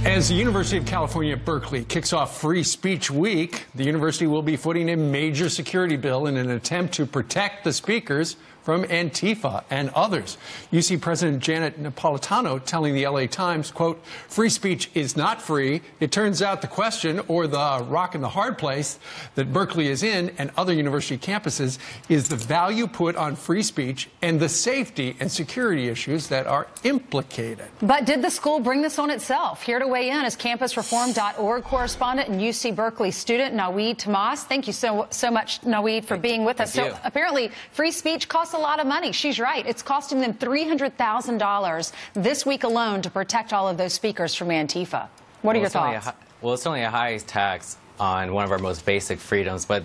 As the University of California at Berkeley kicks off Free Speech Week, the university will be footing a major security bill in an attempt to protect the speakers from Antifa and others. UC President Janet Napolitano telling the LA Times, quote, "Free speech is not free. It turns out the question, or the rock and the hard place that Berkeley is in and other university campuses, is the value put on free speech and the safety and security issues that are implicated." But did the school bring this on itself? Here to weigh in is campusreform.org correspondent and UC Berkeley student Naweed Tahmas. Thank you so much, Naweed, for being with us. So apparently free speech costs a lot of money. She's right. It's costing them $300,000 this week alone to protect all of those speakers from Antifa. What are your thoughts? Well, it's only a high tax on one of our most basic freedoms, but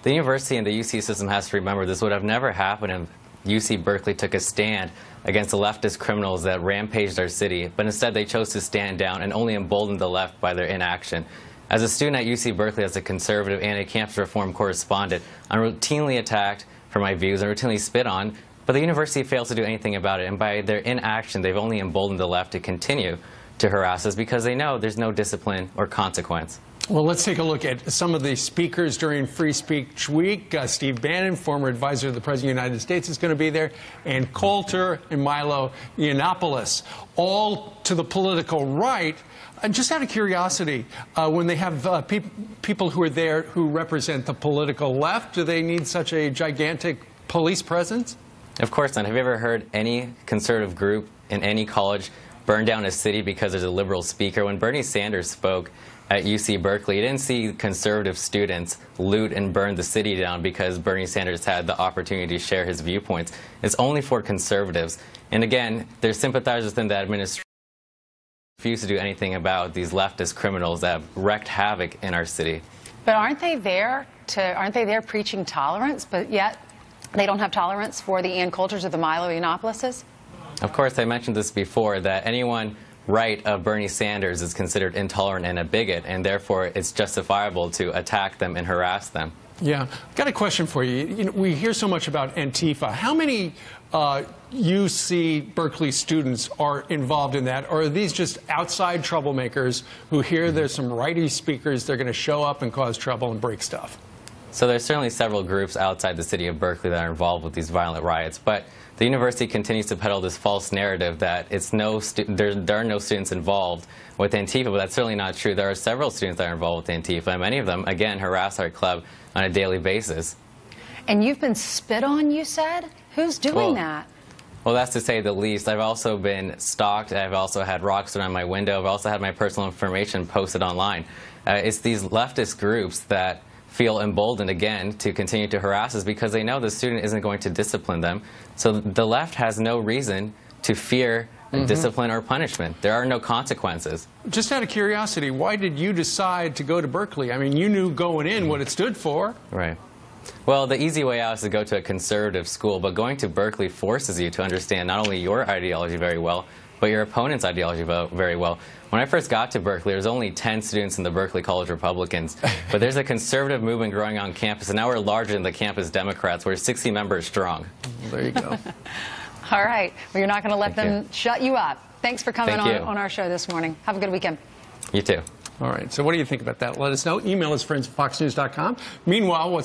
the university and the UC system has to remember this would have never happened if UC Berkeley took a stand against the leftist criminals that rampaged our city, but instead they chose to stand down and only emboldened the left by their inaction. As a student at UC Berkeley, as a conservative and a campus reform correspondent, I'm routinely attacked for my views and routinely spit on, but the university fails to do anything about it, and by their inaction they've only emboldened the left to continue to harass us because they know there's no discipline or consequence. Well, let's take a look at some of the speakers during Free Speech Week. Steve Bannon, former advisor to the President of the United States, is going to be there, and Coulter and Milo Yiannopoulos, all to the political right. Just out of curiosity, when they have people who are there who represent the political left, do they need such a gigantic police presence? Of course not. Have you ever heard any conservative group in any college burn down a city because there's a liberal speaker? When Bernie Sanders spoke at UC Berkeley, you didn't see conservative students loot and burn the city down because Bernie Sanders had the opportunity to share his viewpoints. It's only for conservatives. And again, there's sympathizers within the administration refuse to do anything about these leftist criminals that have wreaked havoc in our city. But aren't they there preaching tolerance, but yet they don't have tolerance for the Ann Coulters or the Milo Yiannopoulos? Of course, I mentioned this before, that anyone right of Bernie Sanders is considered intolerant and a bigot, and therefore it's justifiable to attack them and harass them. Yeah. I've got a question for you. We hear so much about Antifa. How many UC Berkeley students are involved in that, or are these just outside troublemakers who hear there's some righty speakers, they're going to show up and cause trouble and break stuff? So there's certainly several groups outside the city of Berkeley that are involved with these violent riots, but the university continues to peddle this false narrative that there are no students involved with Antifa, but that's certainly not true. There are several students that are involved with Antifa, and many of them, again, harass our club on a daily basis. And you've been spit on, you said? Who's doing that? Well, that's to say the least. I've also been stalked. I've also had rocks thrown on my window. I've also had my personal information posted online. It's these leftist groups that feel emboldened, again, to continue to harass us because they know the student isn't going to discipline them. So the left has no reason to fear discipline or punishment. There are no consequences. Just out of curiosity, why did you decide to go to Berkeley? I mean, you knew going in what it stood for. Right. Well, the easy way out is to go to a conservative school, but going to Berkeley forces you to understand not only your ideology very well, but your opponent's ideology very well. When I first got to Berkeley, there was only 10 students in the Berkeley College Republicans, but there's a conservative movement growing on campus, and now we're larger than the campus Democrats. We're 60 members strong. Well, there you go. All right. Well, you're not going to let them shut you up. Thanks for coming on our show this morning. Have a good weekend. You too. All right. So what do you think about that? Let us know. Email us, friends@foxnews.com. Meanwhile, what's